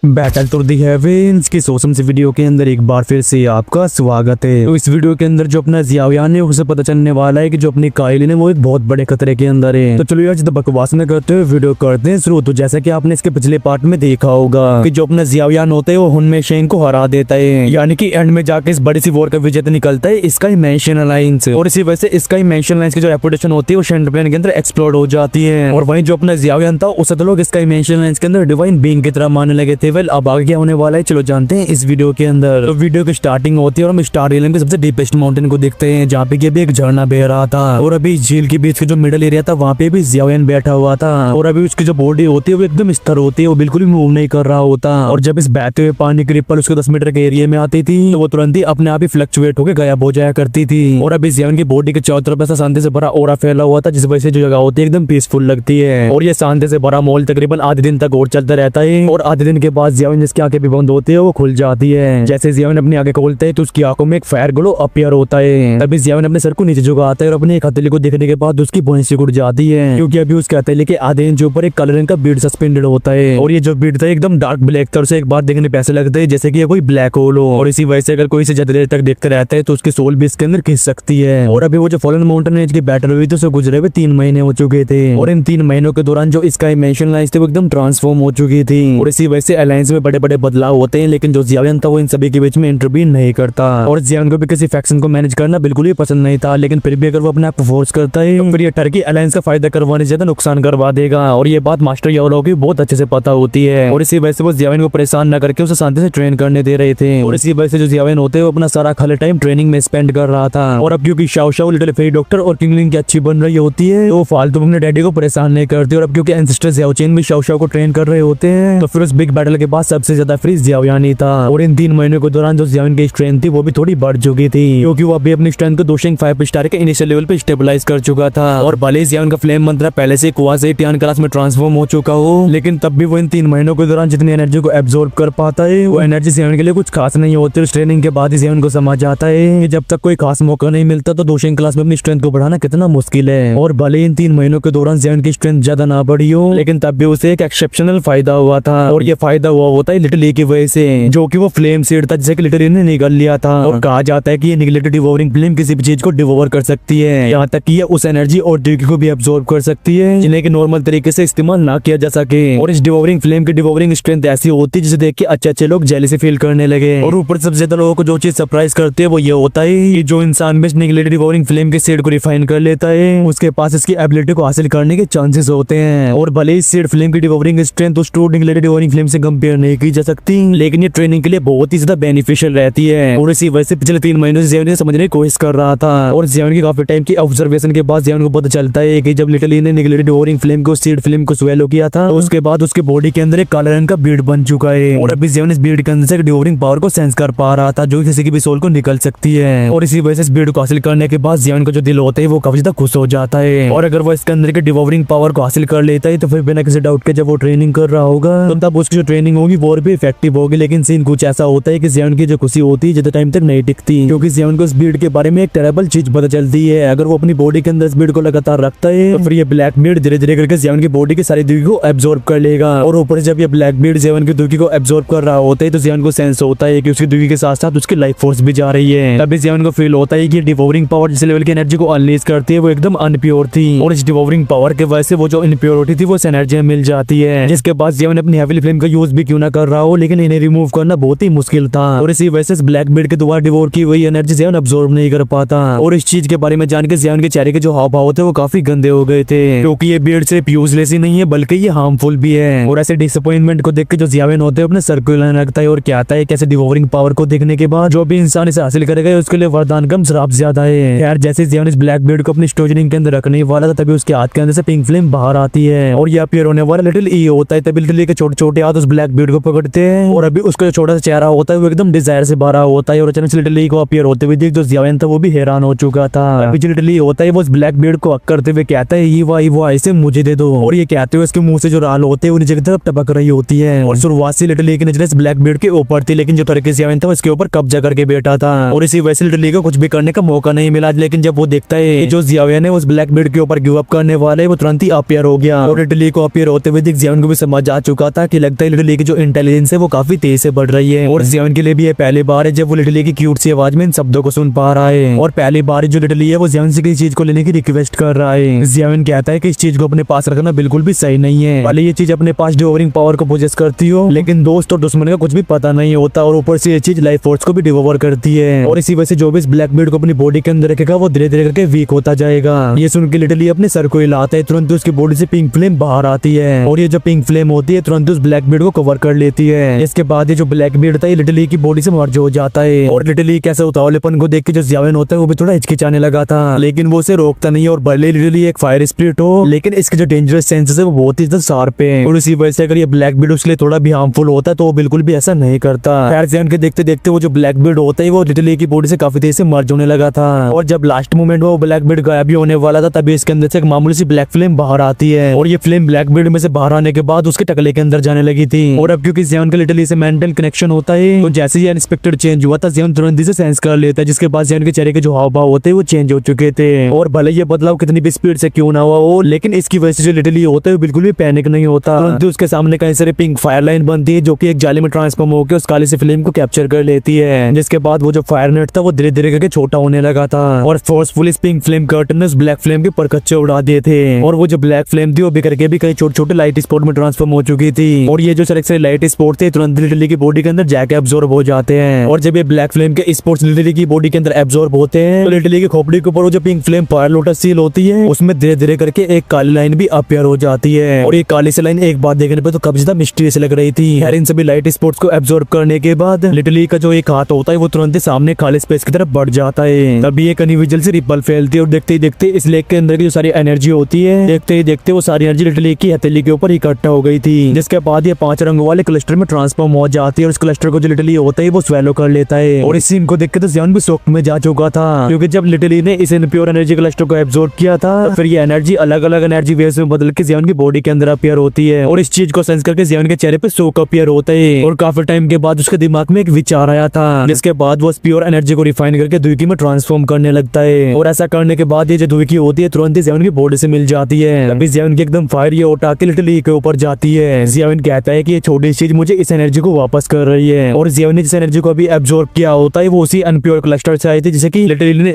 Battle to the heavens की सोसम से video के अंदर एक बार फिर से आपका स्वागत है। तो इस वीडियो के अंदर जो अपना जियावियान है उसे पता चलने वाला है कि जो अपनी काइलिन है वो एक बहुत बड़े खतरे के अंदर है। तो चलो यार जितना बकवास न करते हुए वीडियो करते हैं शुरू। तो जैसा कि आपने इसके पिछले पार्ट में देखा होगा कि जो अपना जियावियान होता है वो हुनमे शेंग को हरा देता है, यानी कि एंड में जाके इस बड़ी सी वॉर का विजेता निकलता है स्काई मैंशन अलायंस। और इसी वजह से स्काई मैंशन अलायंस की जो रेपुटेशन होती है वो शेंडर प्लेन के अंदर एक्सप्लोड हो जाती है। और वहीं जो अपना जियावियान था उसे तो लोग स्काई मैंशन अलायंस के अंदर डिवाइन बीइंग की तरह मानने लगे थे। वेल अब आगे क्या होने वाला है चलो जानते हैं इस वीडियो के अंदर। तो वीडियो की स्टार्टिंग होती है और हम स्टार आइलैंड के सबसे डीपेस्ट माउंटेन को देखते हैं जहाँ पे अभी एक झरना बह रहा था और अभी झील के बीच के जो मिडल एरिया था वहाँ पे भी जियावियान बैठा हुआ था। और अभी उसकी जो बॉडी होती है वो एकदम स्थिर होती है, वो बिल्कुल भी मूव नहीं कर रहा होता। और जब इस बहते हुए पानी की रिपल उसके 10 मीटर के एरिया में आती थी तो वो तुरंत ही अपने आप ही फ्लक्चुएट होकर गायब हो जाया करती थी। और अभी जियावियान की बॉडी के चारों तरफ ऐसा शांति से भरा ऑरा फैला हुआ था जिस वजह से जो जगह होती है एकदम पीसफुल लगती है। और ये शांति से भरा माहौल तकरीबन आधे दिन तक और चलता रहता है और आधे दिन के बाद जियावियान जिसकी आंखें भी बंद होती है वो खुल जाती है। जैसे जियावियान अपनी आंखें खोलते हैं तो उसकी आंखों में एक फायर ग्लो अपीयर होता है। तभी जियावियान अपने सर को नीचे झुकाता है और अपने एक हथेली को देखने के बाद उसकी भौहें सिकुड़ जाती है क्योंकि अभी उसके हथेली के आधे इंच ऊपर एक काले रंग का बीड सस्पेंडेड होता है। और ये जो बीड था एकदम डार्क ब्लैक था, उसे एक बार देखने पे ऐसा लगता है जैसे कि ये कोई ब्लैक होल हो। और इसी वजह से अगर कोई इसे ज्यादा देर तक देखते रहता है तो उसकी सोल भी इसके अंदर खिंच सकती है। और अभी वो जो फॉलन माउंटेन रेंज की बैटल हुई थी उसे गुजरे हुए 3 महीने हो चुके थे और इन 3 महीनों के दौरान जो स्काई मैंशन अलायंस थी वो एकदम ट्रांसफॉर्म हो चुकी थी। और इसी वजह से अलायंस में बड़े बड़े बदलाव होते हैं, लेकिन जो जियावियान था वो इन सभी के बीच में इंटरवीन नहीं करता। और जियावियान को भी किसी फैक्शन को मैनेज करना बिल्कुल ही पसंद नहीं था, लेकिन फिर भी अगर वो अपने आप को फोर्स करता है तो फिर ये टर्की अलायंस का फायदा करवाने से ज्यादा नुकसान करवा देगा। और ये बात मास्टर यारो की बहुत अच्छे से पता होती है और इसी वजह से वो जियावियान को परेशान न करके उसे शांति से ट्रेन करने दे रहे थे। और इसी वजह से जो जियावियान होते हैं वो अपना सारा खाली टाइम ट्रेनिंग में स्पेंड कर रहा था। और अब क्योंकि Shao Shao little fairy doctor और किंगलिंग की अच्छी बन रही होती है तो फालतू अपने डैडी को परेशान नहीं करती। और अब क्योंकि एंसेस्टर ज़ियाओचेन भी शाओ शाओ को ट्रेन कर रहे होते हैं तो फिर उस बिग बैटल के बाद सबसे ज्यादा फ्री जियावियान ही था। और इन 3 महीनों के दौरान जो जियावियान की स्ट्रेंथ थी वो भी थोड़ी बढ़ चुकी थी क्योंकि वो अभी अपनी स्ट्रेंथ को दोशिंग 5 स्टार के इनिशियल लेवल पे स्टेबलाइज कर चुका था। और भले ही जियावियान का फ्लेम मंत्र पहले से कुआ से टियान क्लास में ट्रांसफॉर्म हो चुका हो, लेकिन तब भी वो इन 3 महीनों के दौरान जितनी एनर्जी को एब्जॉर्ब कर पाता है वो एनर्जी जियावियान के लिए कुछ खास नहीं होती। उस ट्रेनिंग के बाद ही जियावियान को समझ आता है कि जब तक कोई खास मौका नहीं मिलता तो दोशिंग क्लास में अपनी स्ट्रेंथ को बढ़ाना कितना मुश्किल है। और भले इन 3 महीनों के दौरान जियावियान की स्ट्रेंथ ज्यादा ना बढ़ी हो, लेकिन तब भी उसे एक एक्सेप्शनल फायदा हुआ था। और ये फायदा हुआ होता है लिटिल ई की वजह से, जो कि वो फ्लेम सीड था जिसे कि लिटिल ई ने निगल लिया था। और कहा जाता है कि ये निगलेक्टेड डिवोरिंग फ्लेम किसी भी चीज को डिवोर कर सकती है, यहाँ तक कि ये उस एनर्जी और ड्यूटी को भी एब्जॉर्ब कर सकती है जिन्हें कि नॉर्मल तरीके से इस्तेमाल ना किया जा सके। और इस डिवोरिंग फ्लेम की डिवोरिंग स्ट्रेंथ ऐसी होती है जिसे देख के अच्छे लोग जेलसी फील करने लगे। और ऊपर सबसे ज्यादा लोगों को जो चीज सरप्राइज करती है वो ये होता है कि जो इंसान भी निगलेक्टेड डिवोरिंग फ्लेम के सीड को रिफाइन कर लेता है उसके पास इसकी एबिलिटी को हासिल करने के चांसेस होते हैं। और भले ही सीड फ्लेम की डिवोरिंग स्ट्रेंथ उस ट्रू निगलेक्टेड डिवोरिंग फ्लेम से कंपेयर नहीं की जा सकती, लेकिन ये ट्रेनिंग के लिए बहुत ही ज्यादा बेनिफिशियल रहती है। और इसी वजह से पिछले 3 महीनों से जियावियान समझने की कोशिश कर रहा था। और जियावियान की काफी टाइम की ऑब्जर्वेशन के बाद जियावियान को पता चलता है कि जब लिटिल ई ने निगलेक्टेड डिवोरिंग फ्लेम को सीड फ्लेम को स्वेलो किया था तो उसके बाद उसके बॉडी के अंदर एक काले रंग का बीड बन चुका है। और अभी जियावियान इस बीड के अंदर से डिवोरिंग पावर को सेंस कर पा रहा था जो किसी की भी सोल को निकल सकती है। और इसी वजह से इस बीड को हासिल करने के बाद जियावियान का जो दिल होता है वो काफी ज्यादा खुश हो जाता है। और अगर वो इसके अंदर के डिवोरिंग पावर को हासिल कर लेता है तो फिर बिना किसी डाउट के जब वो ट्रेनिंग कर रहा होगा तो तब उसकी जो ट्रेनिंग होगी वो भी इफेक्टिव होगी। लेकिन सीन कुछ ऐसा होता है कि जियावियान की जो खुशी होती है ज्यादा टाइम तक नहीं टिकती क्योंकि जियावियान को इस बीड के बारे में एक टेरेबल चीज पता चलती है। अगर वो अपनी बॉडी के अंदर इस बीड को लगातार रखता है तो फिर ये ब्लैक बीड धीरे धीरे करके जियावियान की बॉडी की सारी दुखी को एब्जॉर्ब कर लेगा। और ऊपर से जब ये ब्लैक बीड जियावियान की दुखी को एब्जॉर्ब कर रहा होता है तो जियावियान को सेंस होता है कि उसकी दुखी के साथ साथ उसकी लाइफ फोर्स भी जा रही है। तभी जियावियान को फील होता है कि डिवोरिंग पावर जिस लेवल की एनर्जी को अनलीज करती है वो एकदम अनप्योर थी। और इस डिवोरिंग पावर के वजह से वो जो इनप्योरिटी थी वो इस एनर्जी में मिल जाती है, जिसके बाद जियावियान अपनी हेवी फ्लेम का यूज भी क्यों ना कर रहा हो लेकिन इन्हें रिमूव करना बहुत ही मुश्किल था। और इसी वजह से ब्लैक बीड के द्वारा डिवोर की हुई एनर्जी जियावियान अब्सॉर्ब नहीं कर पाता। और इस चीज के बारे में जान के जियावियान के चेहरे के जो हाव भाव थे वो काफी गंदे हो गए थे क्योंकि ये बीड सिर्फ यूजलेस ही नहीं है बल्कि ये हार्मफुल भी है। और ऐसे डिसअपॉइंटमेंट को देख के जो जियावियान होते हैं अपने सर को हिलाने लगता है और कहता है कैसे डिवोरिंग पावर को देखने के बाद जो भी इंसान इसे हासिल करेगा उसके लिए वरदान कम श्राप ज्यादा है। यार जैसे जियावियान इस ब्लैक बीड को अपनी स्टोरेजिंग के अंदर रखने वाला था तभी उसके हाथ के अंदर से पिंक फ्लेम बाहर आती है और ये अपीयर होने वाला लिटिल ई होता है। तभी लिटिल ई के छोटे छोटे हाथ उस ब्लैक बीड को पकड़ते हैं और अभी उसका जो छोटा सा चेहरा होता है वो एकदम डिजायर से भरा होता है। और अचानक से लिटिल ई को अपीयर होते हुए देख जो जियावियान था वो भी हैरान हो चुका था। अभी जो लिटिल ई होता है वो उस ब्लैक बीड को हक करते हुए कहता है ईवा इसे मुझे दे दो। और ये कहते हुए उसके मुंह से जो राल होते हैं वो नीचे की तरफ टपक रही होती है। और शुरुआत से लिटिल ई की नजर इस ब्लैक बीड के ऊपर थी, लेकिन जो टर्की जियावियान था उसके ऊपर कब्जा करके बैठा था और इसी वजह से लिटिल ई को कुछ भी करने का मौका नहीं मिला। लेकिन जब वो देखता है जो जियावियान है उस ब्लैक बीड के ऊपर गिव अप करने वाले वो तुरंत ही अपीयर हो गया। और लिटिल ई को अपीयर होते हुए देख जियावियान को भी समझ आ चुका था कि लगता है लिटिल लिटली की जो इंटेलिजेंस है वो काफी तेज से बढ़ रही है। और जियान के लिए भी ये पहली बार है जब वो लिटली की क्यूट सी आवाज में इन शब्दों को सुन पा रहा है। और पहली बार जो लिटली है वो जियान से किसी चीज को लेने की रिक्वेस्ट कर रहा है। जियान कहता है कि इस चीज को अपने पास रखना बिल्कुल भी सही नहीं है। भले ये चीज अपने पास डिवोरिंग पावर को पोजेस करती हो, लेकिन दोस्त और दुश्मन का कुछ भी पता नहीं होता। और ऊपर से ये चीज लाइफ फोर्स को भी डिवोर करती है। और इसी वजह से जो भी इस ब्लैक बीड को अपनी बॉडी के अंदर रखेगा वो धीरे धीरे करके वीक होता जाएगा। ये सुन के लिटली अपने सर को हिलाता है, तुरंत उसकी बॉडी से पिंक फ्लेम बाहर आती है। और ये जो पिंक फ्लेम होती है तुरंत उस ब्लैक बीड को कवर कर लेती है। इसके बाद ये जो ब्लैक बीड था ये लिटली की बॉडी से मर्ज हो जाता है। और लिटली कैसे उतावलेपन को देख के जो जियान होता है वो भी थोड़ा हिचकिचाने लगा था, लेकिन वो उसे रोकता नहीं है। और भले लिटली एक फायर स्पिरिट हो, लेकिन इसके जो डेंजरस सेंसेस है वो बहुत ही शार्प है। और इसी वजह से अगर ये ब्लैक बीड उसके लिए थोड़ा भी हार्मफुल होता है तो वो बिल्कुल भी ऐसा नहीं करता। खैर जियान के देखते देखते वो जो ब्लैक बीड होता है वो लिटली की बॉडी से काफी तेज से मर्ज होने लगा था। और जब लास्ट मोमेंट में वो ब्लैक बीड गायब भी होने वाला था तभी इसके अंदर से एक मामूली सी ब्लैक फ्लेम बाहर आती है। और ये फ्लेम ब्लैक बीड में से बाहर आने के बाद उसके टकले के अंदर जाने लगी थी। और अब क्योंकि जियान का लिटली से मेंटल कनेक्शन होता है तो जैसे ही अनएक्सपेक्टेड चेंज हुआ था जियान तुरंत से सेंस कर लेता है, जिसके बाद जियान के चेहरे के जो हाव भाव होते हैं वो चेंज हो चुके थे। और भले ये बदलाव कितनी भी स्पीड से क्यों ना हुआ हो, लेकिन इसकी वजह से जो लिटली होता है बिल्कुल भी पैनिक नहीं होता। तुरंत उसके सामने कई सारे पिंक फायर लाइन बनती है जो कि एक जाली में ट्रांसफॉर्म होकर उस काली सी फ्लेम को कैप्चर कर लेती है। जिसके बाद वो जो फायर नेट था वो धीरे धीरे करके छोटा होने लगा था। और फोर्सफुली पिंक फ्लेम कर्टन ने उस ब्लैक फ्लेम के परकच्चे उड़ा दिए थे। और वो जो ब्लैक फ्लेम थी वो बिखर के भी कई छोटे छोटे लाइट स्पॉट में ट्रांसफॉर्म हो चुकी थी। और ये जो सारे लाइट स्पॉट थे तुरंत लिटली की बॉडी के अंदर जाके एब्जॉर्ब हो जाते हैं। और जब ये ब्लैक फ्लेम के स्पॉट्स लिटली की बॉडी के अंदर एब्जॉर्ब होते हैं तो लिटली की खोपड़ी के ऊपर वो जो pink flame fire lotus seal होती है उसमें धीरे धीरे करके एक काली लाइन भी अपीयर हो जाती है। और ये काली सी लाइन एक बार देखने पे तो काफी ज्यादा मिस्टीरियस लग रही थी। इन सभी लाइट स्पॉट्स को एब्जॉर्ब करने के बाद लिटली का जो एक हाथ होता है वो तुरंत सामने खाली स्पेस की तरफ बढ़ जाता है। तभी एक अनविजुअल सी रिपल फैलती है और देखते ही देखते इस लेक के अंदर की जो सारी एनर्जी होती है देखते ही देखते वो सारी एनर्जी लिटली की हथेली के ऊपर इकट्ठा हो गई थी। जिसके बाद ये 5 रंगों वाले क्लस्टर में ट्रांसफॉर्म हो जाती है और उस क्लस्टर को जो लिटली होता है वो स्वेलो कर लेता है। और इस सीन को देख के तो जियान भी शॉक में जा चुका था, क्योंकि जब लिटली ने इस इनप्योर एनर्जी क्लस्टर को एब्जॉर्ब किया था तो फिर ये एनर्जी अलग अलग एनर्जी वेव्स में बदल के जियान की बॉडी के अंदर अपीयर होती है। और इस चीज को सेंस करके जियान के चेहरे पे शॉक अपीयर होता है। और काफी टाइम के बाद उसके दिमाग में एक विचार आया था, जिसके बाद वो प्योर एनर्जी को रिफाइन करके दुईकी में ट्रांसफॉर्म करने लगता है। और ऐसा करने के बाद ये जो दुईकी होती है तुरंत ही जियान की बॉडी से मिल जाती है। तभी जियान की एकदम फायर ये उठा के लिटली के ऊपर जाती है। जियान कहता है कि ये छोटी चीज मुझे इस एनर्जी को वापस कर रही है। और जियान ने जिस एनर्जी को अभी एब्जॉर्ब किया होता है वो उसी अनप्योर क्लस्टर से आई थी जिसे कि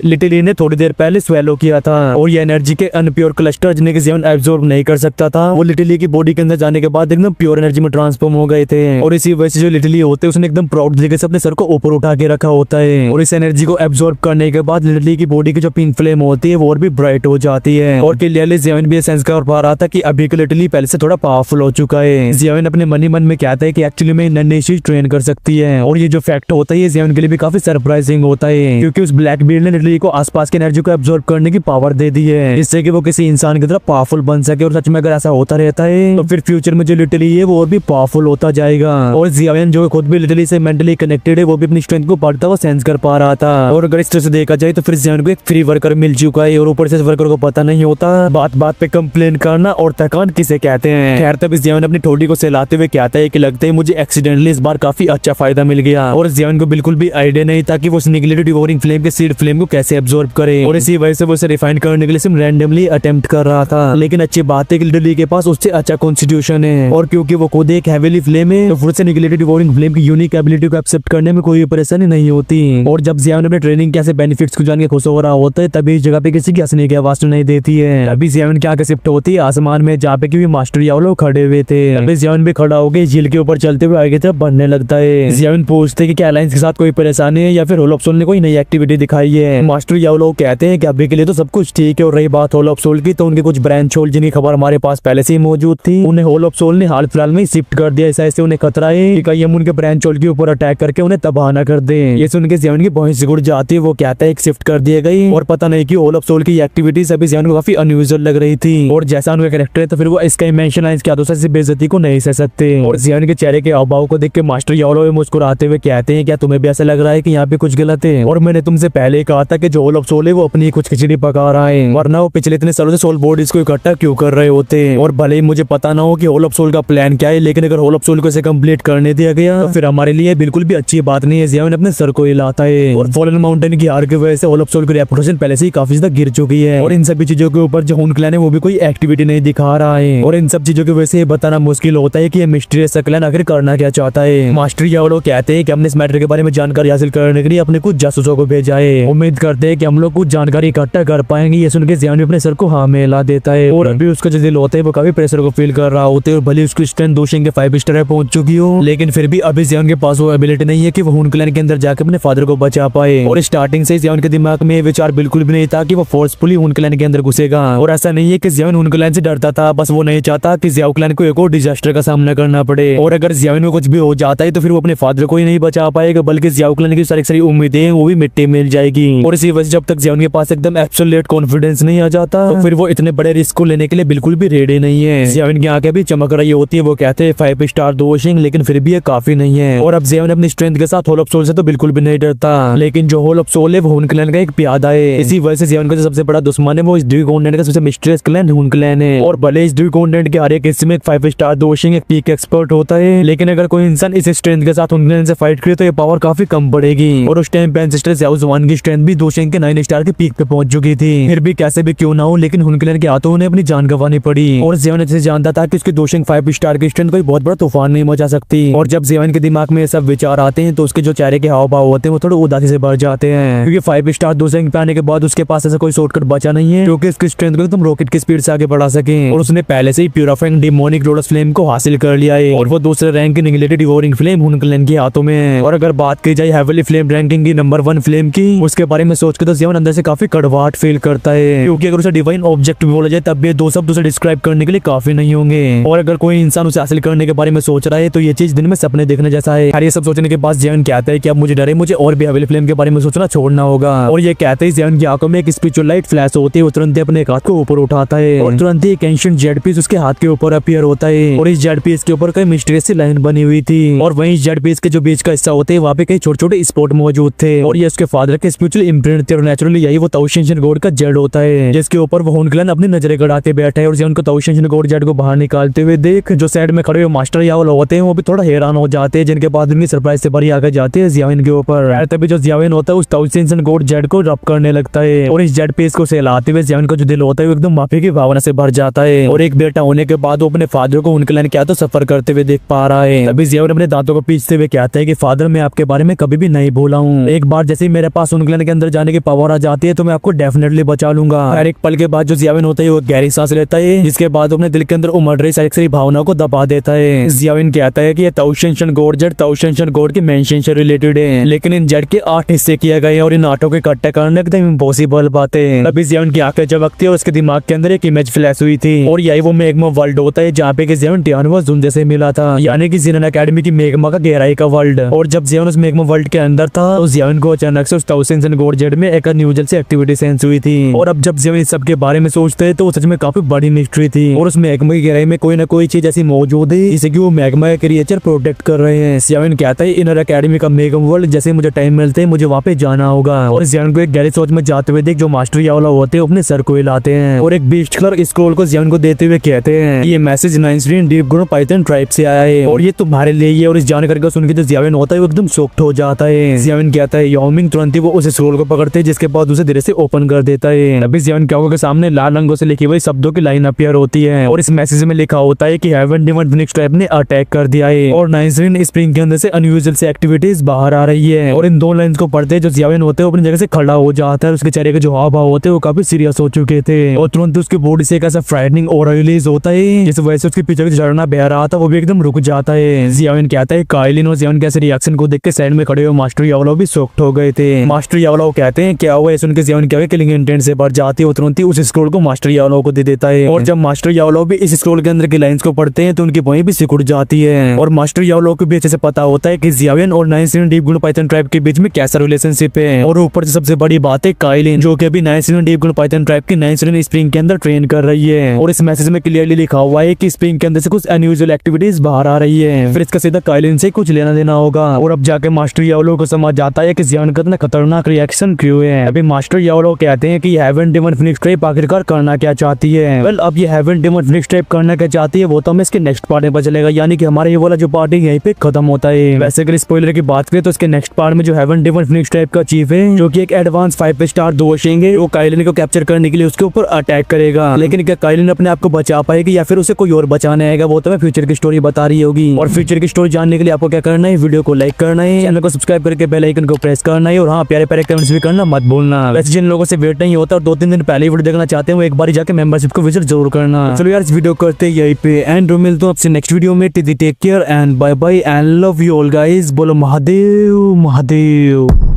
लिटली ने थोड़ी देर पहले स्वेलो किया था। और ये एनर्जी के अनप्योर क्लस्टर जिन्हें जियान एब्जॉर्ब नहीं कर सकता था वो लिटली की बॉडी के अंदर जाने के बाद एकदम प्योर एनर्जी में ट्रांसफॉर्म हो गए थे। और इसी वजह से जो लिटली होते हैं उसने एकदम प्राउड तरीके से अपने सर को ऊपर उठा के रखा होता है। और इस एनर्जी को एब्जॉर्ब करने के बाद लिटली की बॉडी की जो पिंक फ्लेम होती है वो और भी ब्राइट हो जाती है। और क्लियरली जियान भी सेंस कर पा रहा था कि अभी के लिटली पहले से थोड़ा पावरफुल हो चुका है। जियान अपने मन ही मन में कहता है कि एक्चुअली में नन्ही चीज ट्रेन कर सकती है। और ये जो फैक्ट होता है जियान के लिए भी काफी सरप्राइजिंग होता है, क्योंकि उस ब्लैक बीड ने लिटली को आसपास की एनर्जी को एब्जॉर्ब करने की पावर दे दी है, जिससे कि वो किसी इंसान की तरह पावरफुल बन सके। और सच में अगर ऐसा होता रहता है तो फिर फ्यूचर में जो लिटली है वो और भी पावरफुल होता जाएगा। और जियान जो खुद भी लिटली से मेंटली कनेक्टेड है वो भी अपनी स्ट्रेंथ को बढ़ता हुआ सेंस कर पा रहा था। और अगर इस तरह से देखा जाए तो फिर जियान को एक फ्री वर्कर मिल चुका है और ऊपर से वर्कर को पता नहीं होता बात बात पे कंप्लेन करना और थकान किसे कहते हैं। खैर तब जियान अपनी ठोड़ी को सहलाते हुए कहता है कि लगता है मुझे एक्सीडेंटली इस बार काफी अच्छा फायदा मिल गया। और जियान को बिल्कुल भी आइडिया नहीं था कि वो निगलेटेड डिवोरिंग फ्लेम के सीड फ्लेम को कैसे एब्जॉर्ब करे। और इसी वजह से वो उसे रिफाइन करने के लिए सिर्फ रैंडमली अटेम्प्ट कर रहा था। लेकिन अच्छी बात है कि लिटली के पास उससे अच्छा कॉन्स्टिट्यूशन है और क्योंकि वो खुद एक हेवीली फ्लेम है तो फिर से निगलेटेड डिवोरिंग फ्लेम की यूनिक एबिलिटी को एक्सेप्ट करने में कोई परेशानी नहीं होती। और जब जियान अपने ट्रेनिंग कैसे बेनिफिट्स को जान के खुश हो रहा होता है तभी इस जगह पे किसी की हंसने की आवाज सुनाई देती है। अभी जियान क्या शिफ्ट होती है आसमान में जहाँ पे कि मास्टर यावलो खड़े हुए थे। अभी जियान भी खड़ा होकर झील के ऊपर चलते हुए आगे तरफ बढ़ने लगता है। जियान पूछते कि क्या अलायंस के साथ कोई परेशानी है या फिर होल ऑफ सोल ने कोई नई एक्टिविटी दिखाई है। मास्टर यावलो कहते हैं कि अभी के लिए तो सब कुछ ठीक है। और रही बात होल ऑफ सोल की तो उनके कुछ ब्रांच होल जिनकी खबर हमारे पास पहले से ही मौजूद थी उन्हें होल ऑफ सोल ने हाल फिलहाल में शिफ्ट कर दिया। ऐसा उन्हें खतरा है कि कहीं हम उनके ब्रांच होल के ऊपर अटैक करके उन्हें तबाह न कर दे। ये सुन के जियान की बहुत सिकुड़ जाती है। वो कहता है शिफ्ट कर दिए गई और पता नहीं कि होल ऑफ सोल की एक्टिविटीज अभी जियान को काफी अनयूजुअल लग रही थी। और जैसा उनका कैरेक्टर है तो फिर वो इसका इमेंशन लाइंस के आदों से बेइज्जती को नहीं सह सकते। और जियान के चेहरे के हाव को देख के मास्टर यावलो मुस्कुराते हुए कहते हैं क्या तुम्हें भी ऐसा लग रहा है कि यहाँ पे कुछ गलत है। और मैंने तुमसे पहले ही कहा था कि जो होल ऑफ सोल है वो अपनी कुछ खिचड़ी पका रहा है, वरना वो पिछले इतने सालों से सोल बॉडीज को इकट्ठा क्यों कर रहे होते। और भले ही मुझे पता ना हो कि होल ऑफ सोल का प्लान क्या है, लेकिन अगर होल ऑफ सोल को इसे कंप्लीट करने दिया गया तो फिर हमारे लिए बिल्कुल भी अच्छी बात नहीं है। जियान अपने सर को हिलाता है। और फॉलन माउंटेन की हार की वजह से होल ऑफ सोल की रेपुटेशन पहले से ही काफी ज्यादा गिर चुकी है। और इन सभी चीजों के ऊपर जो हुन क्लैन है वो भी कोई एक्टिविटी नहीं दिखा रहा है। और इन सब चीजों की वजह से बताना मुश्किल होता है कि ये मिस्टीरियस क्लैन आखिर करना क्या चाहता है। मास्टर यावलो कहते हैं कि हमने इस मैटर के बारे में जानकारी हासिल करने के लिए अपने कुछ जासूसों को भेजा है। उम्मीद करते हैं कि हम लोग कुछ जानकारी इकट्ठा कर पाएंगे। ये सुन के जियान अपने सर को हाँ में हिला देता है और अभी उसका जो दिल होता है वो काफी प्रेशर को फील कर रहा होता है और भले उसकी स्ट्रेंथ दोशिंग के 5 स्टार पहुंच चुकी हो, लेकिन फिर भी अभी जियान के पास वो एबिलिटी नहीं है कि वो हुन क्लैन के अंदर जाकर अपने फादर को बचा पाए। और स्टार्टिंग से जियान के दिमाग में विचार बिल्कुल भी नहीं था कि वो फोर्सफुली हुन क्लैन के अंदर घुसेगा। और ऐसा नहीं है कि जियान हुन क्लैन से डरता था, बस वो नहीं चाहता कि जियाओ क्लैन को एक और डिजास्टर का सामना करना पड़े। और अगर जियान में कुछ भी हो जाता है तो फिर वो अपने फादर को ही नहीं बचा पाएगा, बल्कि जियाओ क्लैन की सारी उम्मीदें वो भी मिट्टी मिल जाएगी। और इसी वजह जब तक जियान के पास एकदम एब्सोल्यूट कॉन्फिडेंस नहीं आ जाता तो फिर वो इतने बड़े रिस्क को लेने के लिए बिल्कुल भी रेडी नहीं है। जियान की आंखें भी चमक रही होती है, वो कहते हैं 5 स्टार दोशिंग, लेकिन फिर भी ये काफी नहीं है। और अब जियान अपनी स्ट्रेंथ के साथ होल ऑफ सोल से तो बिल्कुल भी नहीं डरता, लेकिन जो होल ऑफ सोल है वो हुन क्लैन का एक प्यादा है। इसी वजह से जियान का जो सबसे बड़ा दुश्मन है वो इस ड्यू कॉन्टिनेंट का सबसे मिस्टीरियस क्लैन हुन क्लैन है। और भले इस ड्यू कॉन्टिनेंट के हर एक हिस्से में एक 5 स्टार दोशिंग एक पीक एक्सपर्ट होता है, लेकिन अगर कोई इंसान इस स्ट्रेंथ के साथ हुन क्लैन से फाइट करे तो ये पावर काफी कम बढ़ेगी। और उस टाइम पे एंसेस्टर ज़्याओ ज़ुआन की स्ट्रेंथ भी दोशिंग के 9 स्टार के पीक पे पहुंच चुकी थी। फिर भी कैसे भी क्यों ना हो, लेकिन हुन क्लैन के हाथों उन्हें अपनी जान गंवानी पड़ी। और जियान अच्छे से जानता था कि उसकी दोशिंग 5 स्टार की स्ट्रेंथ कोई बहुत बड़ा तूफान नहीं मचा सकती। और जब जियान के दिमाग में ये सब विचार आते हैं तो उसके जो चेहरे के हाव भाव होते हैं वो थोड़े उदासी से भर जाते हैं, क्योंकि 5 स्टार दोशिंग पे आने के बाद उसके पास ऐसा कोई शॉर्टकट बचा नहीं है क्योंकि इसकी स्ट्रेंथ को तुम रॉकेट की स्पीड से आगे बढ़ा सके। और उसने पहले से ही प्यूरिफाइंग डिमोनिक लोटस फ्लेम को हासिल कर लिया है और वो दूसरे रैंक की निगलेटेड डिवोरिंग फ्लेम हुन क्लैन के हाथों में है। और अगर बात की जाए हेवीली फ्लेम रैंकिंग की नंबर 1 फ्लेम की, उसके बारे में सोच के तो जियान अंदर से काफी कड़वाहट फील करता है, क्योंकि अगर उसे डिवाइन ऑब्जेक्ट भी बोला जाए तब भी ये दो शब्द उसे डिस्क्राइब करने के लिए काफी नहीं होंगे। और अगर कोई इंसान उसे हासिल करने के बारे में सोच रहा है तो ये चीज दिन में सपने देखने जैसा है। ये सब सोचने के बाद जियान कहता है कि अब मुझे डरे, मुझे और भी हेवीली फ्लेम के बारे में सोचना छोड़ना होगा। और ये कहते ही जियान की आंखों में एक स्पिरिचुअल लाइट फ्लैश होती है, वो तुरंत ही अपने हाथ को ऊपर उठाता है और तुरंत ही एक एंशिएंट जेड पीस उसके हाथ के ऊपर अपीयर होता है। और इस जेड पीस के ऊपर कई मिस्टीरियस सी लाइन बनी हुई थी और वहीं जेड पीस के जो बीच का हिस्सा होते हैं वहाँ पे कई छोटे छोटे स्पॉट मौजूद थे। और ये उसके फादर के स्पिरिचुअल इम्प्रिंट थे और नेचुरली यही वो ताओशिंशन गॉड का जेड होता है, जिसके ऊपर वो हुन क्लैन अपनी नजरें गड़ाते बैठा है। और जियान को ताओशिंशन गॉड जेड को बाहर निकालते हुए देख जो साइड में खड़े हुए मास्टर यावलो होते हैं वो भी थोड़ा हैरान हो जाते हैं, जिनके बाद उनकी सरप्राइज से बड़ी आगे जाते हैं जियान के ऊपर। तभी जो जियान होता है उस ताओशिंशन गॉड जेड को रब करने लगता है और इस जेड पीस को सहलाते हुए जियान का जो दिल होता है वो एकदम माफी की भावना से भर जाता है। और एक बेटा होने के बाद वो अपने फादर को हुन क्लैन क्या तो सफर करते हुए देख पा रहा है। तभी जियान अपने दांतों को पीछते हुए कहता है कि फादर मैं आपके बारे में कभी भी नहीं भूला हूँ, एक बार जैसे ही मेरे पास हुन क्लैन के अंदर जाने की पावर आ जाती है तो मैं आपको डेफिनेटली बचा लूंगा। हर एक पल के बाद जो जियान होता है वो गहरी सांस लेता है, जिसके बाद अपने दिल के अंदर उमड़ रही सारी भावनाओं को दबा देता है। जियान कहता है कि ये ताओशिंशन गॉड जेड ताओशिंशन गॉड की मेंशन से रिलेटेड है, लेकिन इन जेड के 8 हिस्से किए गए और इन 8 को इकट्ठा करना एकदम इम्पॉसिबल बात है। तभी जियान की आंखें चमकती है और उसके दिमाग के अंदर एक इमेज फ्लैश हुई थी और यही वो मैग्मा वर्ल्ड होता है जहाँ पे जियान टियानवा जुन जैसे मिला था, यानी कि जिनन एकेडमी की मैग्मा का गहराई का वर्ल्ड। और जब जियान उस मैग्मा वर्ल्ड के अंदर था तो जियान को अचानक से उस ताओशिंशन गॉड जेड में एक अनयूजुअल सी एक्टिविटी सेंस हुई थी। और अब जब जियान इस सब के बारे में सोचते हैं तो वो सच में काफी बड़ी मिस्ट्री थी और उस मैग्मा की गहराई में कोई ना कोई चीज ऐसी मौजूद है जिसे कि वो मैग्मा क्रिएचर प्रोटेक्ट कर रहे हैं। जियान कहता है इनर एकेडमी का मैग्मा वर्ल्ड जैसे मुझे टाइम मिलते हैं मुझे वहाँ पे जाना होगा। और जियान को एक गहरी सोच में जाते हुए देख जो मास्टर यावला होते हैं अपने सर को हिलाते हैं और एक बीस्ट कलर स्क्रॉल को जियान को देते हुए कहते हैं ये मैसेज 9 डीप गुण पाइथन ट्राइब से आया है और ये तुम्हारे लिए ही है। और इस जानकारी को सुन के जो जियान होता है वो एकदम शॉक्ड हो जाता है। जियान कहता है याओमिंग तुरंत ही वो उस स्क्रॉल को पकड़ते हैं, जिसके बाद उसे धीरे से ओपन कर देता है। अभी जियान क्या होगा सामने लाल रंगों से लिखी हुई शब्दों की लाइन अपीयर होती है और इस मैसेज में लिखा होता है कि हेवन डिमन फिनिक्स ट्राइब ने अटैक कर दिया है और 9 स्प्रिंग के अंदर से अनयूजुअल से एक्टिविटीज बाहर आ रही है। और इन दो लाइंस को पढ़ते जो जियान होते हैं अपनी जगह से खड़ा हो जाता है, उसके चेहरे के जो हाव भाव होते हैं वो काफी सीरियस हो चुके थे और तुरंत उसकी बॉडी से एक ऐसा फ्राइटनिंग ऑरा रिलीज होता है जिस वजह से उसके पीछे जो झरना बह रहा था वो भी एकदम रुक जाता है। जियान कहता है काइलिन और जियान के ऐसे रिएक्शन को देख के साइड में खड़े हुए मास्टर यावलो भी शॉक्ड हो गए थे। मास्टर यावलो कहते हैं क्या हुआ, सुन के जियान क्या किलिंग इंटेंट से भर जाती है वो तुरंत ही उस स्क्रॉल को मास्टर यावलो को दे देता है। और जब मास्टर यावलो भी इस स्क्रॉल के अंदर की लाइंस को पढ़ते हैं तो उनकी वहीं भी सिकुड़ जाती है और मास्टर यावलो को भी अच्छे से पता होता है कि जियान और 9 डीप गुण पाइथन ट्राइब के बीच में कैसा रिलेशनशिप है। और ऊपर से सबसे बड़ी बात है काइलिन जो कि अभी 9 डीप गुण पाइथन ट्राइब की 9 स्प्रिंग के अंदर ट्रेन कर रही है और इस मैसेज में क्लियरली लिखा हुआ है कि स्प्रिंग के अंदर से कुछ अनयूजुअल एक्टिविटीज बाहर आ रही है, फिर इसका सीधा काइलिन से कुछ लेना देना होगा। और अब जाके मास्टर यावलो को समझ जाता है कि जियान का इतना खतरनाक रिएक्शन क्यों है। अभी मास्टर यावलो कहते हैं कि हेवन डिमन फिनिक्स ट्राइब आखिरकार करना क्या चाहती है। वेल अब ये हेवन डिमन फिनिक्स ट्राइब करना क्या चाहती है वो तो हमें इसके नेक्स्ट पार्ट में पता चलेगा, यानी कि हमारा ये वाला जो पार्ट है यहीं पे खत्म होता है। वैसे अगर स्पॉइलर की बात करें तो इसके नेक्स्ट पार्ट में जो हेवन डिमन फिनिक्स ट्राइब का चीफ है जो कि एक एडवांस 5 स्टार दोशिंग है वो काइलिन को कैप्चर करने के लिए उसके ऊपर अटैक करेगा, लेकिन क्या काइलिन अपने आप को बचा पाएगी या फिर उसे कोई और बचाने आएगा वो तो मैं फ्यूचर की स्टोरी बता रही होगी। और फ्यूचर की स्टोरी जानने के लिए आपको क्या करना है, वीडियो को लाइक करना है, चैनल को सब्सक्राइब करके बेल आइकन को प्रेस करना है और हाँ प्यारे प्यारे कमेंट्स भी करना मत भूलना। वैसे जिन लोगों से वेट नहीं होता और 2-3 दिन पहले वीडियो देखना चाहते हैं वो एक बार जाके मेंबरशिप को विजिट जरूर करना। चलो यार इस वीडियो करते यहीं पे एंड मिलता हूं आपसे नेक्स्ट वीडियो में। Take care and bye bye and love you all guys. बोलो महादेव महादेव।